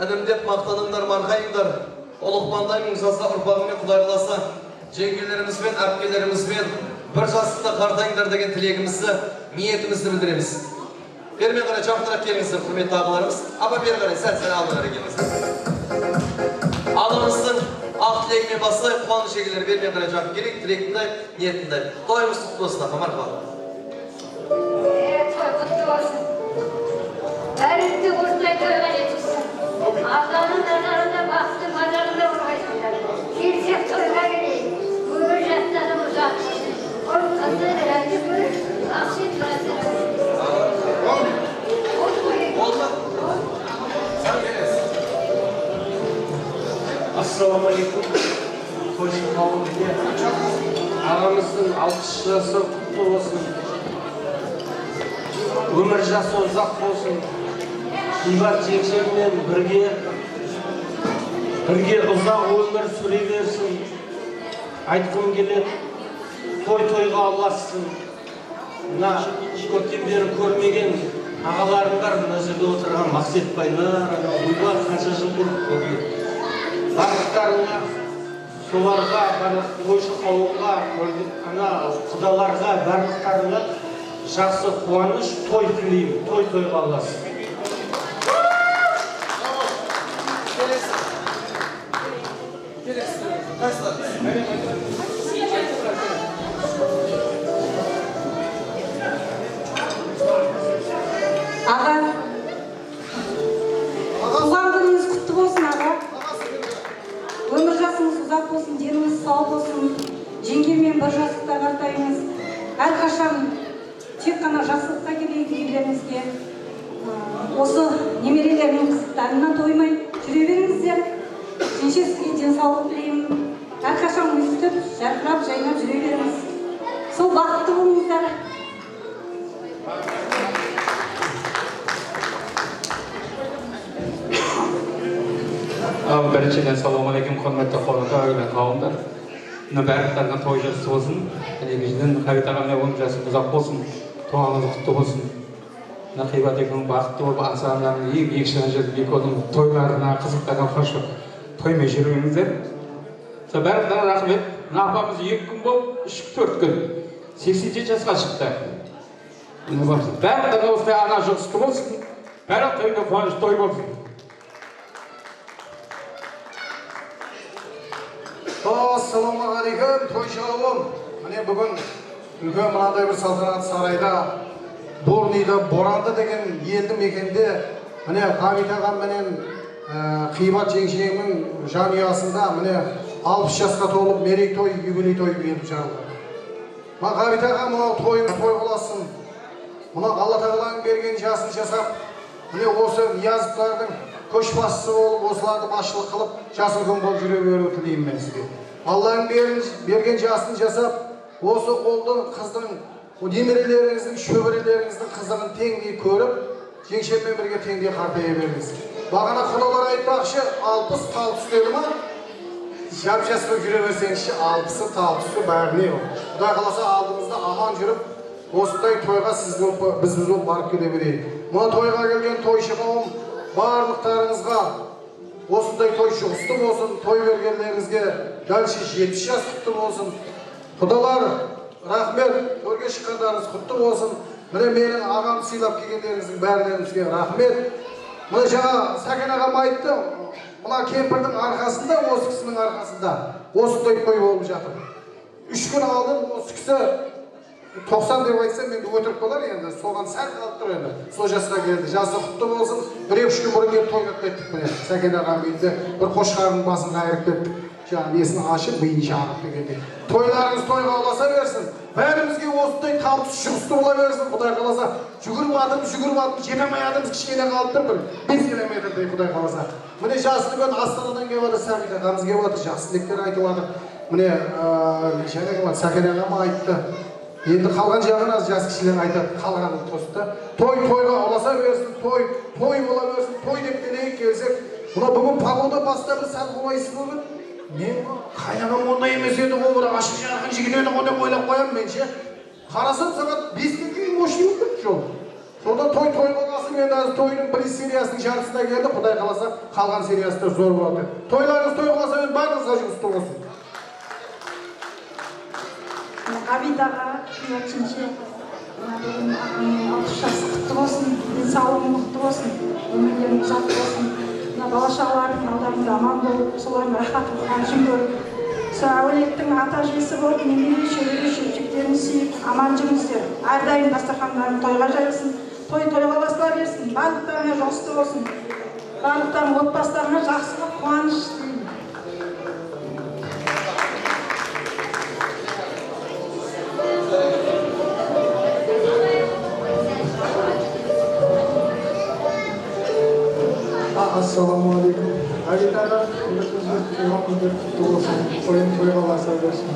інімдеп мақтаныңдар, марқайыңдар. Олықпандаймын жазда ұрпағымен Құдай қаласа, жеңгелерімізбен, әпкелерімізбен бір жастықта қартайыңдар деген тілегімізді, ниетімізді білдіреміз. Бермен қарай жақынырақ келіңіздер, құрметті ағаларымыз. Апа бері қарай, сәл алдына қарай келіңіздер. Анамыздың ақ тілегімен бастайық, қуаныш егелері бермен қарай жақын керек, тілектіңдай, ниетіңдай. Тойымыз құтты болсын, апа, мархабат. Той құтты болсын. Бәріңді осындай тойға жеткізсін. Алланың назарында бақытты мазарында болғайсыңдар. Келсек тойға келейік. Өмір жастары ұзақ болсын. Ол қызды рәзі көріп, ақсет рәзі көріп. Ассалаумағалейкум. Тойшы қауымге ағамыздың 60 жасы құтты болсын. Өмір жасы ұзақ болсын. Қымбат жеңшеммен бірге ұзақ өмір сүре берсін. Айтқым келеді, той-тойға ұлассын. Мына көптен бері көрмеген ағаларым бар, мына жерде отырған Мақсетбайлар, ойбай қанша жыл бұрын көрген. Барлықтарына, соларға, барлық тойшы қауымға, ана құдаларға, барлықтарына жақсы қуаныш, той тілеймін, той-тойға ұлассын. Аға, туған күніңіз құтты болсын, аға. Өмір жасыңыз ұзақ болсын, деніңіз сау болсын. Жеңгемен бір жастықта қартайыңыз. Әрқашан тек қана жақсылыққа келейік үйлеріңізге. Осы немерелерінің қызықтарына тоймай жүре беріңіздер. Жеңше сізге денсаулық тілеймін. Әрқашан өстіп, жарқырап, жайнап жүре беріңіз. Сол бақытты болыңыздар. Біріншіден ассалаумағалейкум, құрметті қауымдар. Барлықтарына той жақсы болсын. Екіншіден Қабит ағаммен өмір жасы ұзақ болсын. Туғаныңыз құтты болсын. Қибат екеуің бақытты болып, ансамбльның ең екші жерде екеуінің тойларына қызықтарына қосып тоймай жүріңіздер. Барлықтарына рахмет. Апамыз 2 күн болып, 3-4 күн 87 жасқа шықты. Барлықтарына осылай ана жұғысты болсын. Барлық тойында қуаныш той болсын. Ассалаумағалейкум, тойшы қауым. Міне бүгін үлкен мынандай бір салтанат сарайда, Борнийда Боранды деген елді мекенде, міне Қабит ағамменен Қибат жеңшемнің жанұясында міне 60 жасқа толып мерейтой, юбилей той беріп жатыр. Мына Қабит ағам мынау той боласын. Мына Алла тағаланың берген жасын жасап, міне осы Ниязовтардың көшбасшысы болып, осыларды басшылық қылып, жасы үлкен болып жүре беруін тілеймін мен сізге. Алланың берген жасын жасап, осы қолдың, қыздың, немерелеріңіздің, шөберелеріңіздің қызығын теңдей көріп, жеңшеммен бірге теңдей қартая беріңіз. Бағана құдалар айтпақшы, 60 тал түседі ма? Жап-жас болып жүре берсеңізші, 60-ы тал түсі бәріне ол. Құдай қаласа алдымызда аман жүріп, осындай тойға біз барып келе берейік. Мұна тойға келген тойшы қауым барлықтарыңызға осындай той жұғысты болсын, той бергендеріңізге дәлше 70 жас құтты болсын. Құдалар, рахмет, төрге шыққандарыңыз құтты болсын. Міне менің ағам сыйлап келгендеріңіздің бәрілеріңізге рахмет. Міне жаңа Сәкен ағам айтты, мына кемпірдің арқасында, осы кісінің арқасында осындай той болып жатыр. 3 күн алдын осы кісі 90 деп айтсам енді өтірік болар енді, соған сәл қалып тұр енді. Сол жасқа келді, жасы құтты болсын. 1-3 күн бұрын келіп тойға кеттік міне. Сәкен ағам үйінде бір қошқардың басын қайырып кеттік. Жаңағы несін ашып, миын шағып дегенде. Тойларыңыз тойға ұласа берсін. Бәрімізге осындай табыс жұғысты бола берсін. Құдай қаласа, жүгіріп атырмыз, жемемей атырмыз, кішкене қалып тұр бір 5 километрдей Құдай қаласа. Міне жасы үлкен Астанадан келіп жатыр, Сәбит ағамыз келіп жатыр, жақсы тілектер айтып жатыр. Міне Сәкен ағам айтты. Енді қалған жағын аз жас кішілер айтады, қалғанын тосты. Тойға ұласа берсін, той бола берсін, той деп келейік келсек. Мұна бүгін погода баста бір сәл қолайсыз болған. Мен қайнағам ондай емес еді ғой, бір ашық жарқын жігіт еді ғой деп ойлап қоямын мен ше. Қарасам сағат 5-ке дейін машина өтіп жол. Содан той болғасы енді азыр тойдың бір сериясының жартысына келді. Құдай қаласа, қалған сериясы да зор болады. Тойларыңыз той болса, енді барлығыңызға жұғысты болсын. Ғабит аға, қиятшыншы, бүгін ағаның 60 жасы құтты болсын, денсаулығы мықты болсын, өмірлерің ұзақ болсын. Бала-шағаларың алдарында аман болып, солардың рахатын қуанышын көріп, әулеттің ата әжесі болып, немере шөбере шөпшектерін сүйіп, аман жүріңіздер. Әрдайым дастархандарың тойға жайылсын, тойға басыла берсін, барлықтарыңа жұғысты болсын. Барлықтарың отбасыларына жақсылық, қуаныш тілеймін. Ассалаумағалейкум. Ғабит аға, туған күндер құтты болсын. Тойың тойға баса берсін.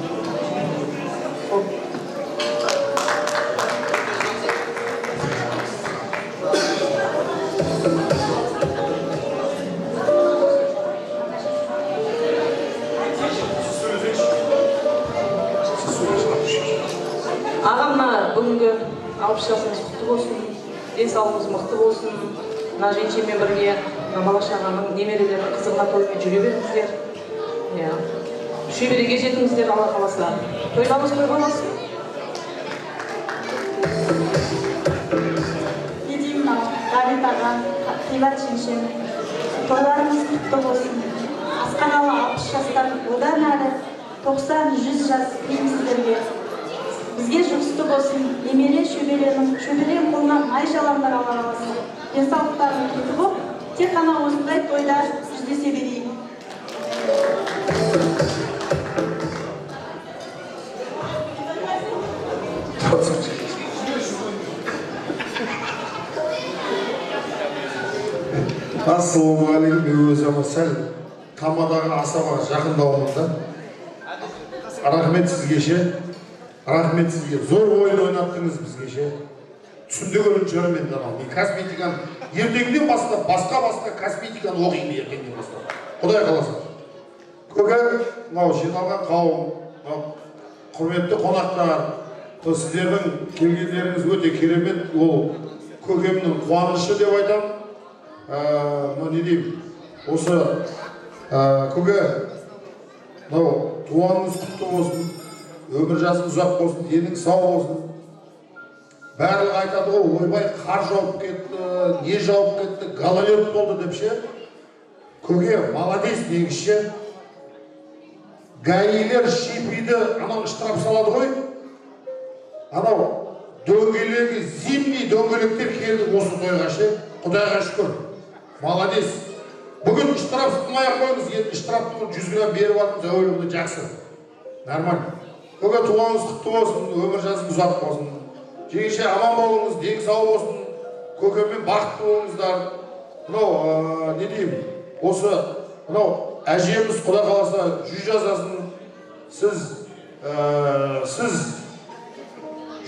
Ағамна бүгінгі 60 жасыңыз құтты болсын, денсаулығыңыз мықты болсын. Мына женшемен бірге бала-шағаның немерелерінің қызығына тоймен жүре беріңіздер. Шөбереге жетіңіздер, Алла қаласа. Тойғамыз тойға болсын. Не деймін ау, Ғабит аға, қимат жеңшем, тойларыңыз құтты болсын. Асқаналы 60 жастан одан әрі 90-100 жас тілеймін. Бізге жұғысты болсын, немере шөберенің қолынан май жаламдар ала қаласы. Денсаулықтарының кеті болып, тек қана осындай тойда жүздесе берейін. Ассалаумағалейкум. Мен өзім сәл тамадағы асаба жақындауымын да. Рахмет сізге ше. Рахмет сізге. Зор ойын ойнаттыңыз бізге ше. Түсінде көрін жүрім енді анау. Мен косметиканы ертеңнен бастап, басқа косметиканы оқимын ертеңнен бастап. Құдай қаласа. Көке, мынау жиналған қауым, құрметті қонақтар, сіздердің келгендеріңіз өте керемет. Ол көкемнің қуанышы деп айтамын. Не деймін? Осы көке, мынау туғаныңыз құтты болсын, өмір жасың ұзақ болсын, денің сау болсын. Барлығы айтады ғой, ойбай қар жауып кетті, не жауып кетті, гололед болды деп ше. Көке, молодец дегізше. Гаилер шипиді анау штраф салады ғой. Анау дөңгелегі, зимний дөңгелектер келді осы тойға ше. Құдайға шүкір. Молодец. Бүгін штраф тұтмай-ақ қойыңыз, енді штрафты 100 грамм беріп алдыңыз, әуеліңді жақсы. Нормально. Көке, туғаныңыз құтты болсын, өмір жасың ұзақ болсын. Жеңеше аман болыңыз, дені сау болсын, көкеммен бақытты болыңыздар. Мынау, не деймін, осы, мынау, әжеміз Құдай қаласа 100 жасасын, сіз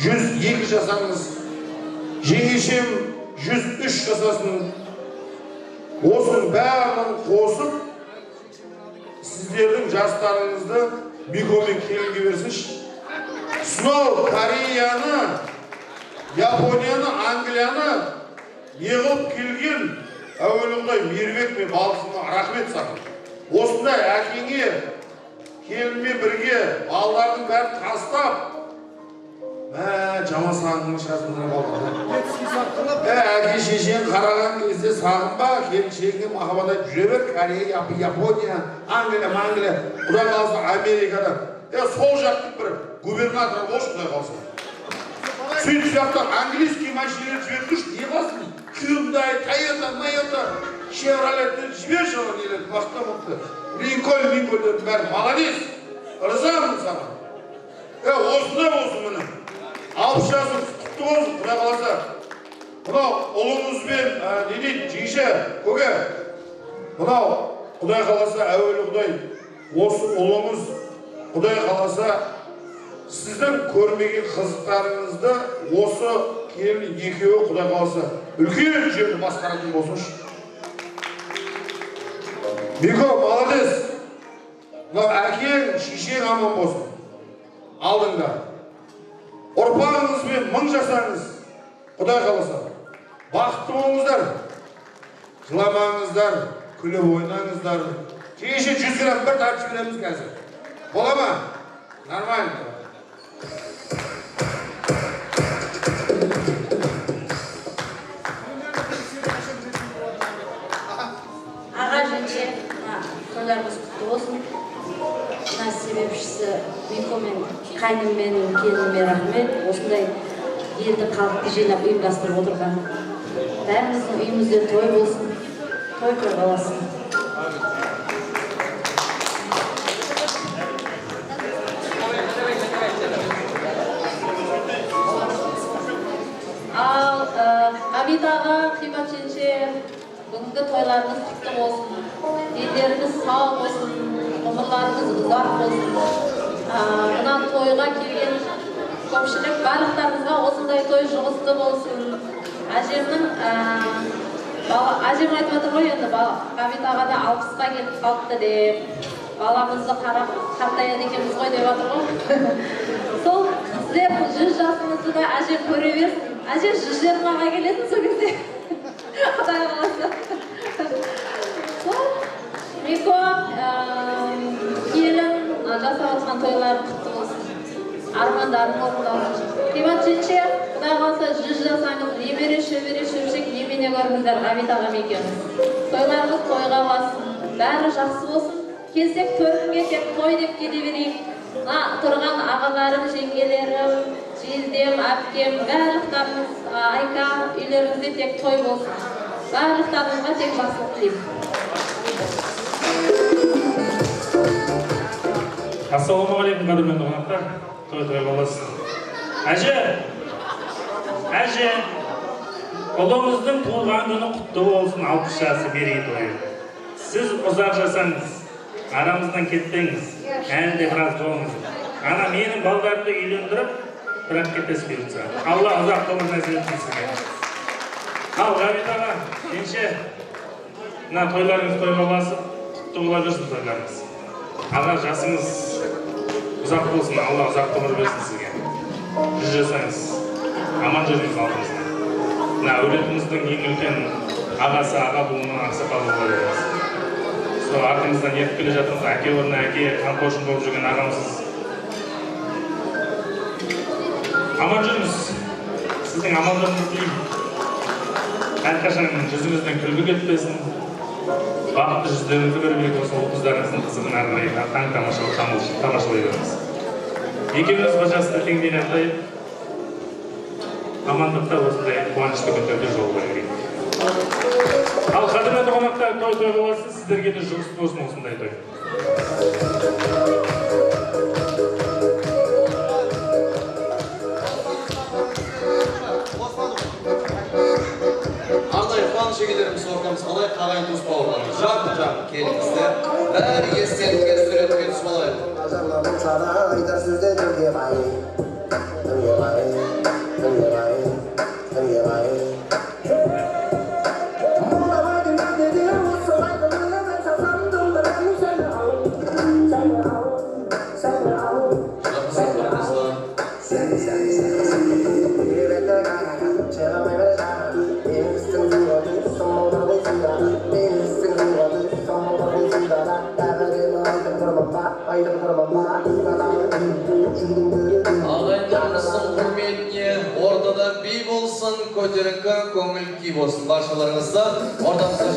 102 жасаңыз, жеңешем 103 жасасын. Осының бәрін қосып, сіздердің жастарыңызды Микомен келінге берсінші. Сынау Кореяны, Японияны, Англияны неғылып келген әуеліңдай Мербек мен балысына рахмет саған. Осындай әкеңе, келінмен бірге балалардың бәрін тастап, жаман сағынның шасында қалды. Әке шешең қараған кезде сағынба, келіншегіңе махаббат айтып жүре бер. Корея, Япония, Англия, Құдай қаласа Америкада. Сол жақтың бір губернатор болшы, Құдай қаласа. Сөйтіп жақтан английский машинелер жібердіш, не қыласың? Hyundai, Toyota, Chevrolet'ten жіберші оған еледі, мақта-мақта. Линкольн бәрі молодец. Рызамын саған. Осындай болсын мұны. 60 жасыңыз құтты болсын, Құдай қаласа. Мынау ұлыңызбен, не дейді, жеңше, көке. Мынау Құдай қаласа, әуелі Құдай, осы ұлыңыз Құдай қаласа, сіздің көрмеген қызықтарыңызды осы келін екеуі Құдай қаласа үлкен жерді басқаратын болсыншы. Мико, молодец. Мынау әкең, шешең аман болсын. Алдыңда. Ұрпағыңызбен 1000 жасаңыз, Құдай қаласа. бақытты болыңыздар, жыламаңыздар, күліп ойнаңыздар. Кеше 100 грамм бір тартып жібереміз қазір. Бола ма? Нормально. Аға жеңше, тойларыңыз құтты болсын. Мына себепшісі Мико мен қайным менің келініме рахмет. Осындай елді халықты жинап ұйымдастырып отырған. Бәріміздің үйімізде той болсын, той қаласын. Ал Ғабит аға, Қимат жеңше, бүгінгі тойларыңыз құтты болсын. Елдеріңіз сау болсын, ғұмырларыңыз ұзақ болсын. Мына тойға келген көпшілік барлықтарыңызға осындай той жұғысты болсын. Әжем айтып отыр ғой енді, Ғабит аға да 60-ға келіп қалыпты деп, баламызды қартаяды екенбіз ғой деп отыр ғой. Сол сіздер 100 жасыңызды да әжем көре берсін. Әже 120-ға келесің сол кезде. Құдай қаласа. Сол Мико келін жасап отқан тойлары құтты болсын. Армандарың орындалсын. Қимат жеңше, Құдай қаласа 100 жасаңыз, немере, шөбере, шөпшек, немене көріңіздер Ғабит ағам екеуміз. Тойларыңыз тойға бассын, бәрі жақсы болсын. Келсек төркінге тек той деп келе берейік. Тұрған ағаларым, жеңгелерім, жездем, әпкем, барлықтарыңыз, Айка, үйлеріңізде тек той болсын. Барлықтарыңызға тек жақсылық тілеймін. Ассалаумағалейкум, қадірменді қонақтар. Той болсын. Әже, ұлыңыздың туылған күні құтты болсын, 60 жасы мерейтойы. Сіз ұзақ жасаңыз, арамыздан кетпеңіз, әлі де біраз болыңыз. Ана менің балдарымды үйлендіріп, бірақ кетпес бұйыртса. Алла ұзақ ғұмыр нәсіп етсін сізге. Ал Ғабит аға, жеңше, мына тойларыңыз тойға басып, құтты бола берсін тойларыңыз. Аға, жасыңыз ұзақ болсын, Алла ұзақ ғұмыр берсін сізге. 100 жасаңыз, аман жүріңіз алдымызда. Мына әулетіміздің ең үлкен ағасы, аға буынның ақсақалы бола беріңіз. Сол артыңыздан ертіп келе жатырмыз, әке орнына әке қамқоршым болып жүрген ағамсыз. Аман жүріңіз, сіздің амандығыңызды тілеймін. Әрқашан жүзіңізден күлкі кетпесін, бақытты жүздеріңізді көрмек осы ұл-қыздарыңыздың қызығын арнайы таң тамашалай беріңіз. Екеуміз бір жаста теңдей артайып, амандықта осындай қуанышты күндерде жол берейік. Ал қадірменді қонақтар, той болсын, сіздерге де жұғысты болсын осындай той. Арнайы қуаныш шегелеріміз ортамыз қалай қағайын туыс бауырларымыз жақын келіңіздер. Бәрі естелікке суретке түсіп алайық. Ағайындарымыздың құрметіне ортада би болсын, көтеріңкі көңіл күй болсын. Баршаларыңызды ортамызда